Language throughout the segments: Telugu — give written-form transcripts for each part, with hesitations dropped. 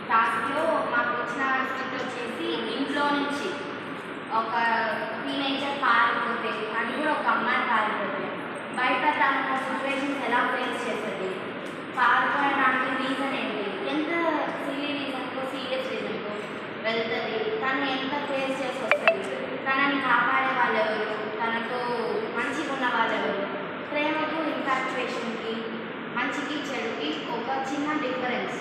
టాస్క్లో మాకు వచ్చిన స్కిట్ వచ్చేసి ఇంట్లో నుంచి ఒక టీనేజర్ పారిపోతే, అది కూడా ఒక అమ్మాయి పారిపోతే బయట తన సిచ్యువేషన్స్ ఎలా ఫేస్ చేస్తుంది, పారిపోయడానికి రీజన్ ఏంటి, ఎంత సిల్లీ రీజన్కో సీరియస్ రీజన్కో వెళ్తుంది, తను ఎంత ఫేస్ చేసి వస్తుంది, తనని కాపాడే వాళ్ళు ఎవరు, తనతో మంచిగా ఉన్న వాళ్ళు ఎవరు, ప్రేమకు ఇన్ఫాక్చుయేషన్కి మంచికి చెడుకి ఒక చిన్న డిఫరెన్స్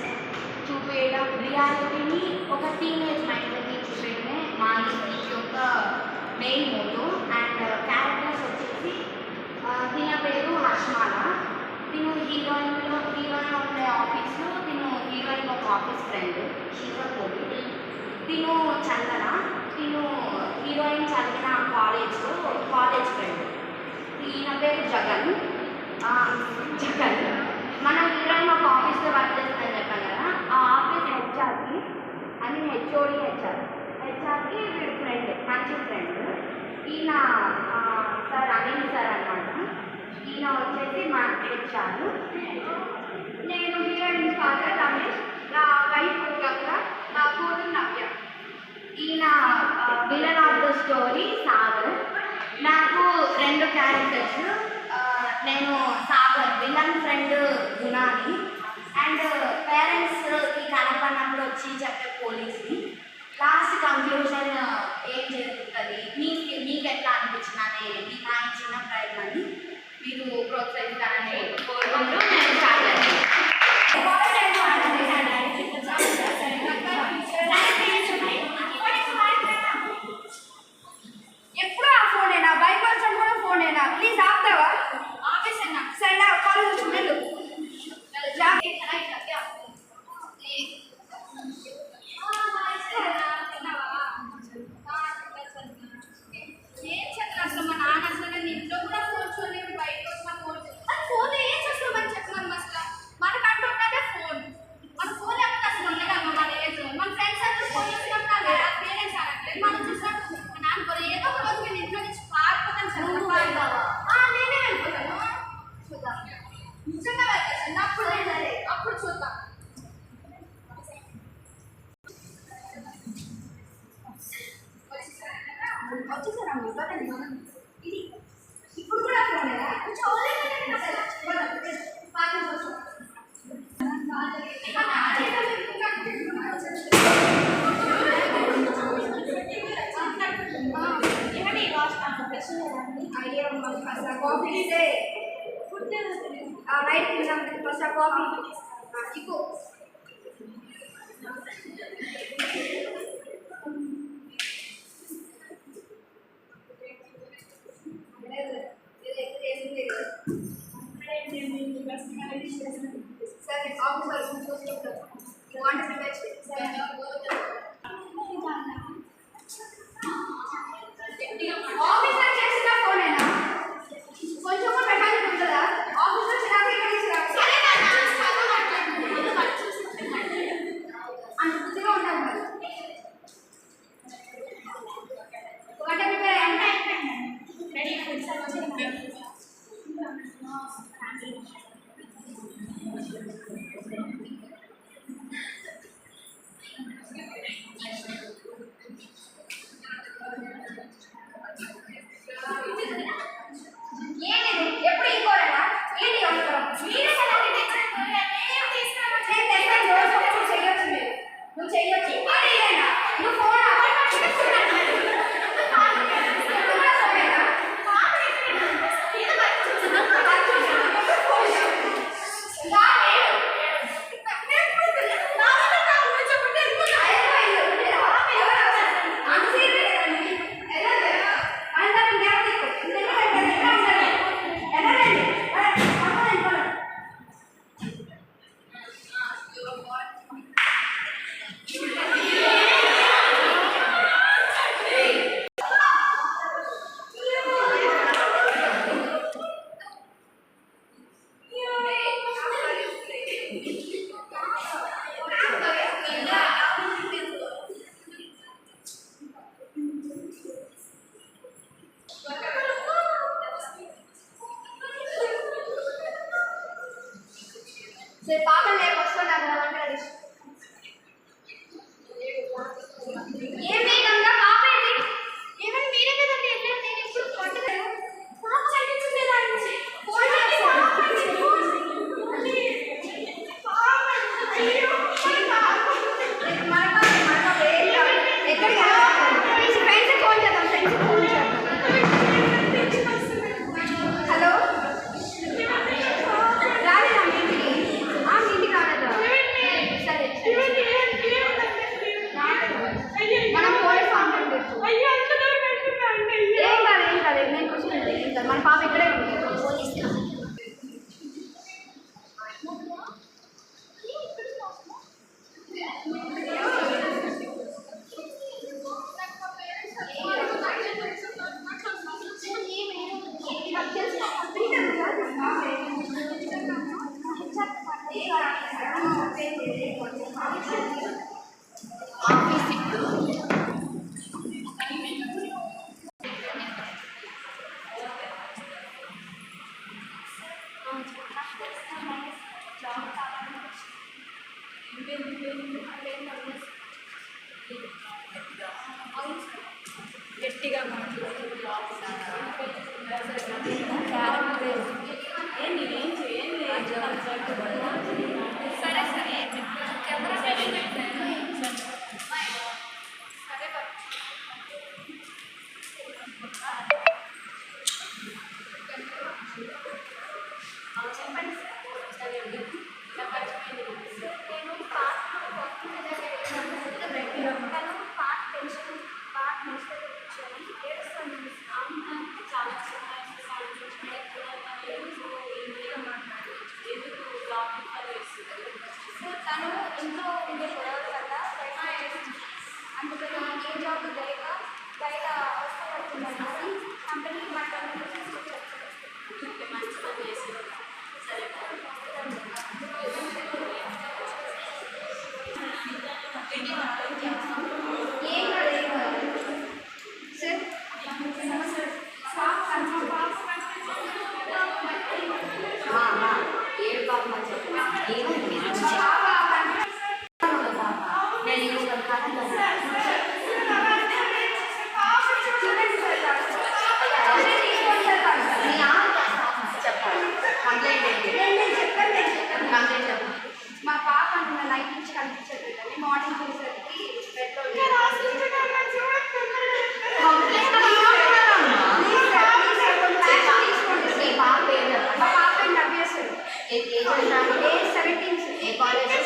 చూపేయడం, రియాలిటీని ఒక టీనేజ్ మైండ్కి చూపేయడమే మా ఈ యొక్క మెయిన్ మోటో. అండ్ క్యారెక్టర్స్ వచ్చేసి తిన పేరు హర్షమాల. తిను హీరోయిన్ ఉండే ఆఫీస్లో తిను హీరోయిన్ ఒక ఆఫీస్ ఫ్రెండ్ శివకోటి. తిను చందన, తిను హీరోయిన్ చదివిన కాలేజ్లో కాలేజ్ ఫ్రెండ్. ఈయన పేరు జగన్. మన హీరోయిన్ ఒక ఆఫీస్లో వర్క్ చేస్తుందని చెప్పాను కదా, ఆ ఆఫీస్ హెచ్ఆర్కి హెచ్ఆర్కి వీడు ఫ్రెండ్, మంచి ఫ్రెండ్. ఈయన సార్ అనిల్ సార్ అనమాట. ఈయన వచ్చేసి మా హెచ్ఆర్. నేను హీరోయిన్ ఫాదర్ రమేష్, నా వైఫ్ గంగా, నా కూతురు నవ్య. ఈయన villain of the story Sagar. నాకు 2 క్యారెక్టర్స్. నేను సాగర్ విలన్ ఫ్రెండ్ గుణాని, అండ్ పేరెంట్స్కి కనపడినప్పుడు వచ్చి చెప్పే పోలీస్ని. లాస్ట్ కంక్లూజన్ ఏం జరుగుతుంది, మీకు ఎట్లా అనిపించిన మీకు ఆయన చిన్న ప్రయత్నాన్ని మీరు ప్రోత్సహిస్తారని కోరుకుంటూ నేను స్టార్ట్ చేస్తాను. ఎప్పుడు ఆ ఫోనేనా, భయపరచడం కూడా ఫోనేనా, ప్లీజ్ ఆపుతావా? ఆఫీస్ అన్నా సరే కాలేజ్ వచ్చి వెళ్ళు. ఏం చెప్పిన అసలు మా నాన్న అసలు నేను ఇంట్లో కూడా ఫోన్ చూడలేదు, బయట మన ఫోన్ ఫోన్ ఏం చేస్తామని చెప్పినాను. అసలు మనకంటూ ఉన్నదే ఫోన్. మన ఫోన్ ఎప్పుడు అసలు ఉండగా మన ఏజ్ మన ఫ్రెండ్స్ అందరూ ఫోన్ చూసినప్పుడు పేరెంట్స్ అనట్లేదు, మనం చూసినప్పుడు మా నాన్న ఏదో ఒక రోజు నేను ఇంట్లో నుంచి పారిపోతాను సార్. నేనే వెళ్ళిపోతాను. చూద్దాం, నిజంగా వెళ్ళేసాను అప్పుడు చూద్దాం. వచ్చేసారా ఇది ఇప్పుడు కూడా ఫోనేనా? కాఫీ నైట్ తిన్నాం ఫస్ట్ ఆ కాఫీ ఇప్పు. సరే ఆఫీసర్ ఆఫీసర్ చేసిన ఫోనేనా? కొంచెం కూడా మెకానిక్ ఉంటుందా? ఆఫీసర్ చిరాకు అంత బుద్ధిగా ఉండాలి మరి. వంట ప్రిపేర్ అంటే రెడీ హలో రాలేదా మీ ఇంటికి? మీ ఇంటికి రాలేదా? సరే మనం పోలీస్ కాంప్లైంట్ చేస్తాం. ఏం కాదు నేను కూర్చుంటే ఏం కాదు. మన పాప ఇక్కడే ఉంది. గట్టిగా సరే సరే చెప్పండి సార్. నేను పార్ట్ పెన్షన్ కూర్చొని ఏడుస్తాను. చాలా సార్ తను ఇంట్లో ఉండే గొడవల వల్ల అందుకని ఏ జాబ్ లేక బయట అవసరపడుతుందని కంపెనీకి మాట్లాడుతూ మంచి పని చేస్తుంది. సరే ఏం కాదు సార్. ఏడు పాప మా పాప అంటే నైట్ నుంచి కనిపించట్లేదు. మార్నింగ్ చూసేసరికి మా పాప నవ్వేశారు. ఏ కాలేజ్ నాకు ఇప్పుడు 17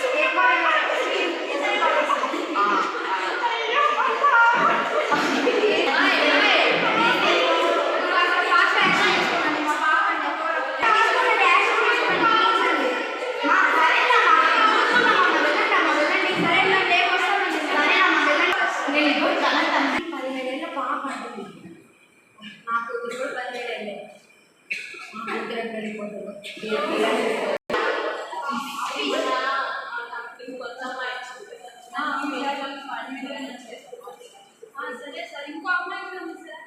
సరే సార్. ఇంకో అమ్మాయి కూడా ఉంది సార్.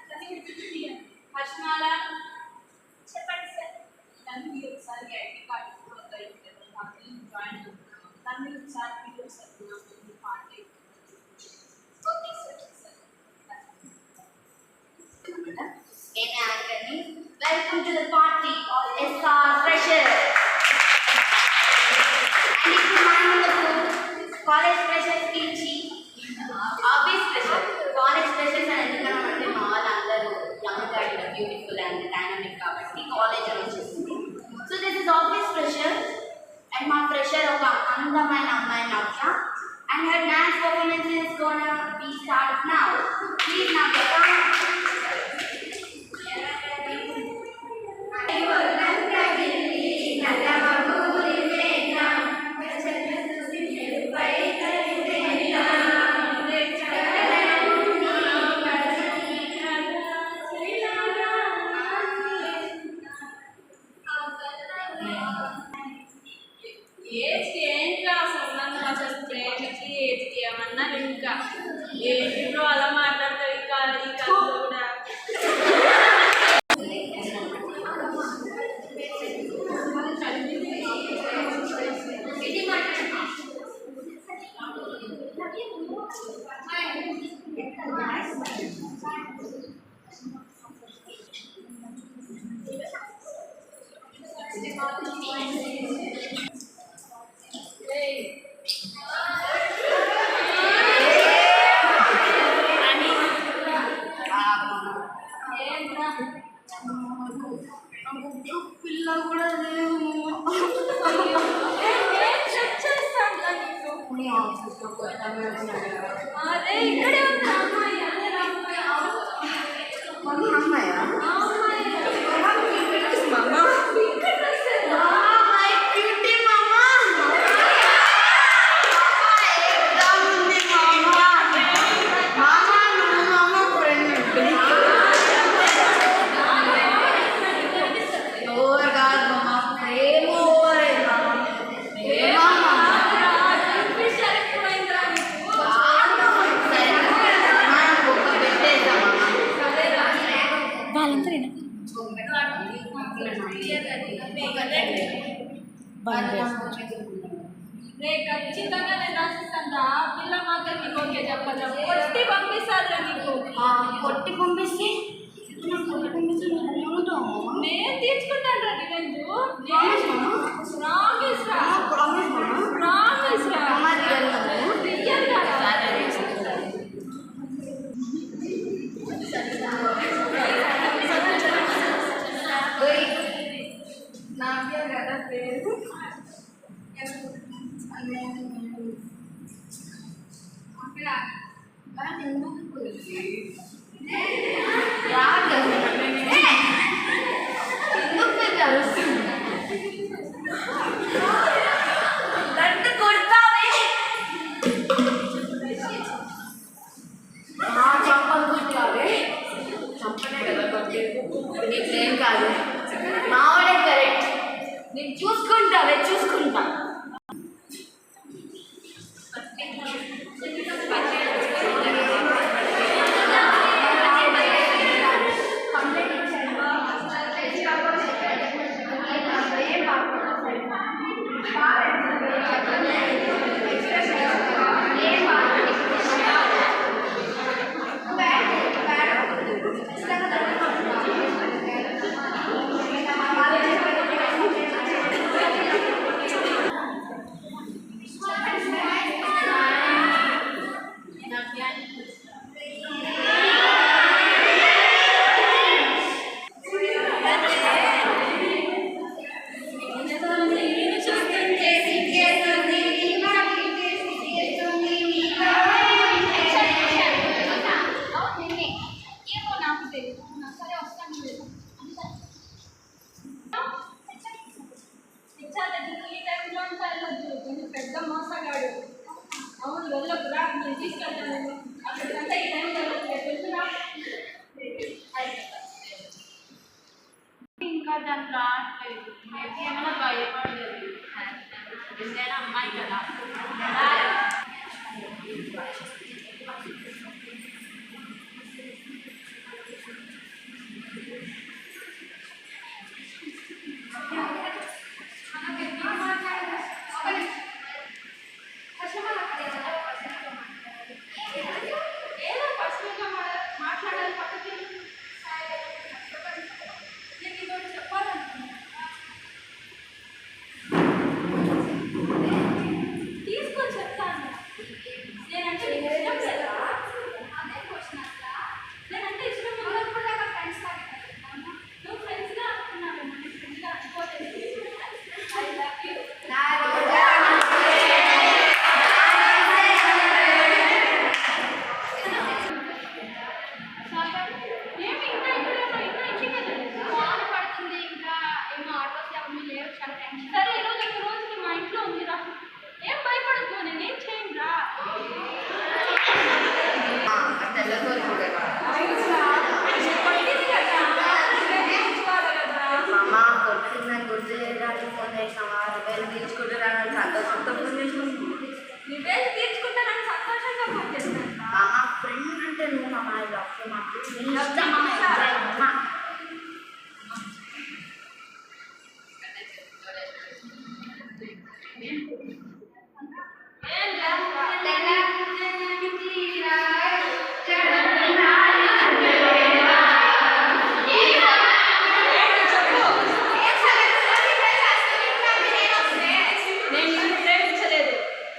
ఫస్ట్మాల చెప్పండి సార్. దాన్ని మీరు ఒకసారి ఐడి కార్డు జాయిన్ దాన్ని ఒకసారి మీరు ఒకసారి పార్టీ. Okay sir. నేనే ఆర్గని. Welcome to the party of SR fresher. And ఇప్పుడు మనకు కాలేజ్ ఫ్రెషర్స్ పిలిచి ఆఫీస్ ఫ్రెషర్ కాలేజ్ ఫ్రెషర్స్ అని ఎందుకన్నామంటే మా వాళ్ళందరూ young and beautiful and dynamic కాబట్టి కాలేజ్ అని వచ్చేసింది. So this is office fresher. And మా ఫ్రెషర్ ఒక అందమైన అమ్మాయి Navya. And her dance performance is gonna be start now. Please Navya. ఇంకా ఏంటో అలా మాట్లాడతారు. ఇంకా ఈ కథలో కూడా పిల్ల కూడా లేదు అదే ఇక్కడే ఉంది అమ్మాయి అమ్మాయా ఖచ్చితంగా నేను రాసిస్తాను ఆ పిల్ల మాత్రం నీకు ఓకే చెప్పదా కొట్టి పంపిస్తాను నీకు కొట్టి పంపిస్తే నేను తీర్చుకుంటాను రా రివెంజ్ ప్రామిస్ రా ప్రామిస్ రా రియల్ గా నాకే కదా పేరు నీకేం కాదు మావాడే కరెక్ట్ నేను చూసుకుంటా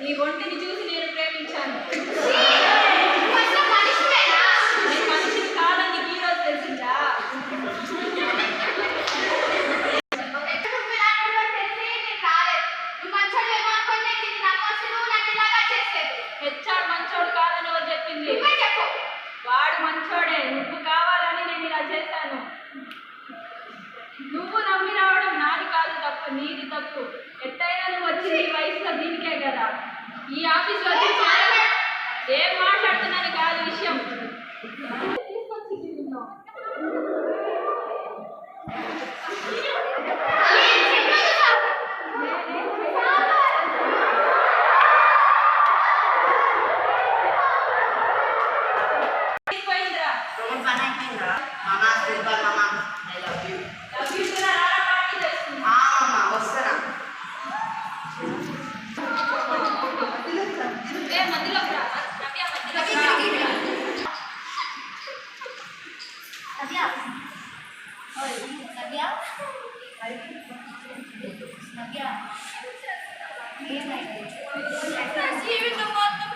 నీ ఒంటిని చూసి నేను ప్రేమించాను. మనిషివేనా? నీ మనిషిని కాదని ఈ రోజు తెలిసిందా? హెచ్ఆర్ మంచోడు కాదని ఎవరు చెప్పింది? వాడు మంచోడే. నువ్వు కావాలని నేను ఇలా చేశాను. నువ్వు నమ్మి రావడం నాది కాదు తప్పు, నీది తప్పు. ఎట్టయినా నువ్వు వచ్చింది ఈ వయసులో దీనికే కదా. ఈ ఆఫీస్లో వచ్చి ఏం మాట్లాడుతున్నాను కాదు విషయం. జీవితం మొత్తం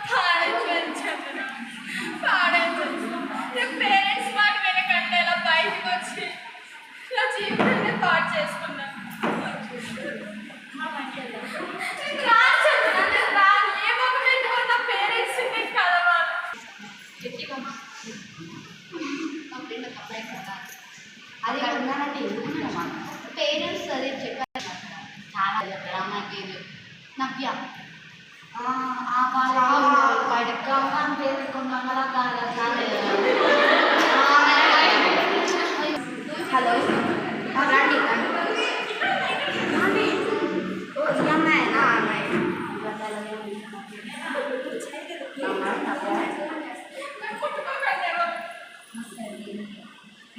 పేరెంట్స్ మాట వెనకంటే ఇలా బయటకు వచ్చి నా జీవితాన్ని పాటు చేసుకున్నాను. ఏ మొక్క పెట్టుకున్న పేరెంట్స్ కలవాలి. అది అక్కడ ఉన్నానంటే ఎందుకున్నామా పేరెంట్స్ అదే చెప్పారు చాలా చెప్పారు అమ్మాయికి నవ్య బయటకు అని పేరుకున్నాను అలా హలో రండి ఈ అమ్మాయినా అమ్మాయి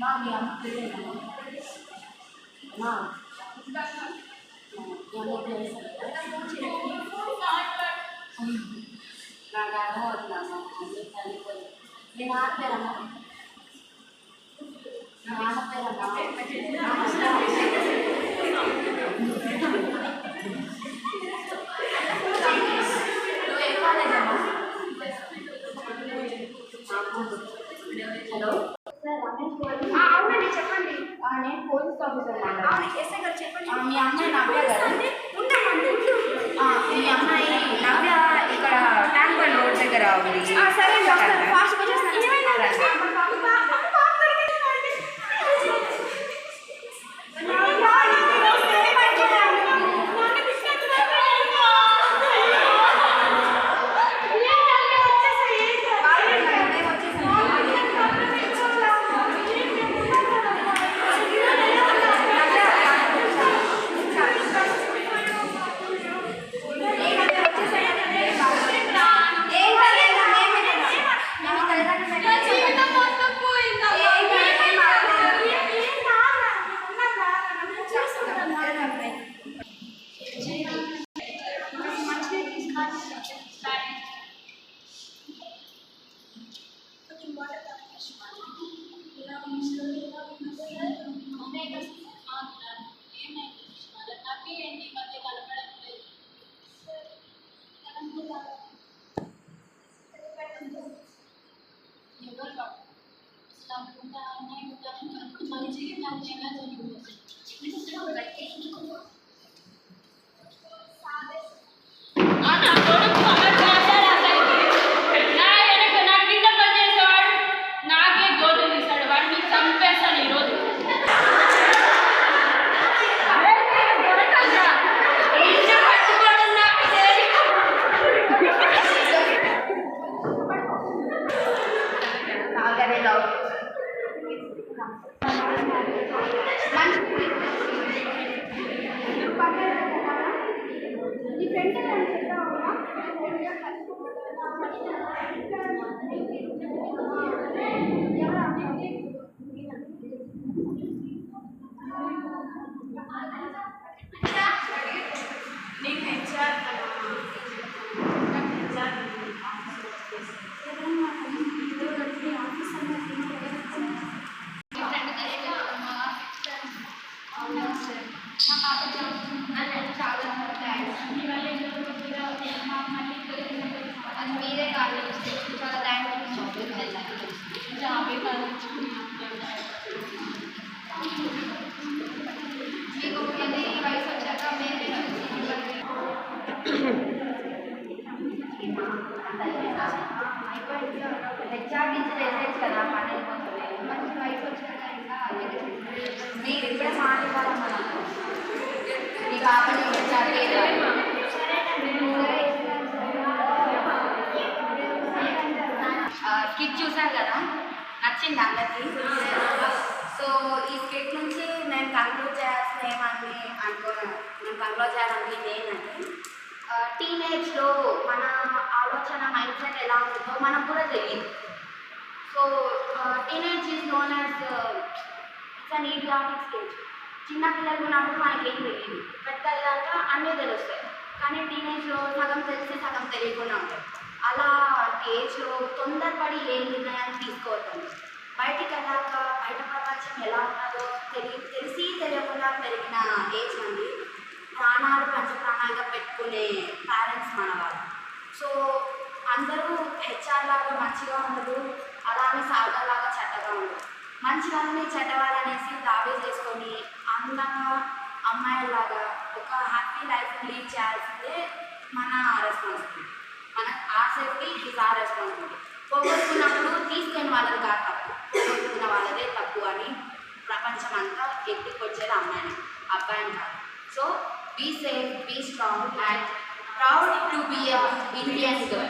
మా మీ అమ్మ నాకు అర్థం అవుతున్నాను నేను ఆడతారమ్మా నేను ఆడతారమ్మా నువ్వు ఏ కాలేజ్ అమ్మా? హలో అవునండి చెప్పండి. నేను పోలీస్ ఆఫీసర్ ఎస్ఐ గారు చెప్పండి. మీ అమ్మాయి నవ్య గారు మీ అమ్మాయి నవ్య ఇక్కడ ట్యాంక్ బండ్ రోడ్ దగ్గర ఉంది. సరే ఫాస్ట్గా చాలా థ్యాంక్ మీకు ముఖ్యంగా ఈ వయసు వచ్చాక మేము హెచ్ఆర్ టీచర్ వేసేది కదా పన్నెండు కోసమే మంచి వయసు వచ్చాక ఇంకా మీరు ఇప్పుడే మాట్లాడాలమ్మా నాకు మీ బాబాని హెచ్ఆర్ స్కిట్ చూసారు కదా నచ్చింది అందరికీ. సో ఈ స్కిట్ నుంచి నేను కంక్లూడ్ చేయాల్సిన ఏమని అనుకున్నాను, నేను కంక్లూడ్ చేయాలనుకుంది ఏంటంటే టీనేజ్లో మన ఆలోచన మైండ్ సెట్ ఎలా ఉంటుందో మనకు కూడా తెలియదు. So teenage is known as it's an idiotic stage. చిన్న పిల్లలు ఉన్నప్పుడు మనకేం తెలియదు, పెద్దయ్యాక అన్నీ తెలుస్తాయి. కానీ టీనేజ్లో సగం తెలిసి సగం తెలియకుండా ఉంటాయి. అలా ఏజ్లో తొందరపడి ఏ నిర్ణయాలు తీసుకోవద్దండి. బయటికి వెళ్ళాక బయట ప్రపంచం ఎలా ఉన్నదో తెలిసి తెలియకుండా పెరిగిన ఏజ్ అండి. ప్రాణాలు పంచప్రాణాలుగా పెట్టుకునే పేరెంట్స్ మన వాళ్ళు. సో అందరూ హెచ్ఆర్ లాగా మంచిగా ఉండదు, అలానే సాగర్ లాగా చెడ్డగా ఉండదు. మంచి వాళ్ళని చెడ్డవాళ్ళనేసి దావే చేసుకొని అందంగా అమ్మాయిలాగా ఒక హ్యాపీ లైఫ్ లీడ్ చేయాల్సిందే మన రెస్పాన్సిబిలిటీ. మన ఆ సేఫ్టీ ఈజ్ ఆ రెస్పాన్సిబిలిటీ. పోగొట్టుకున్నప్పుడు తీసుకొని వాళ్ళది కాదు తప్పు, పోగొట్టుకున్న వాళ్ళదే తప్పు అని ప్రపంచం అంతా ఎత్తుకొచ్చేది అమ్మాయిని, అబ్బాయిని కాదు. So be safe, be strong and proud to be an Indian girl.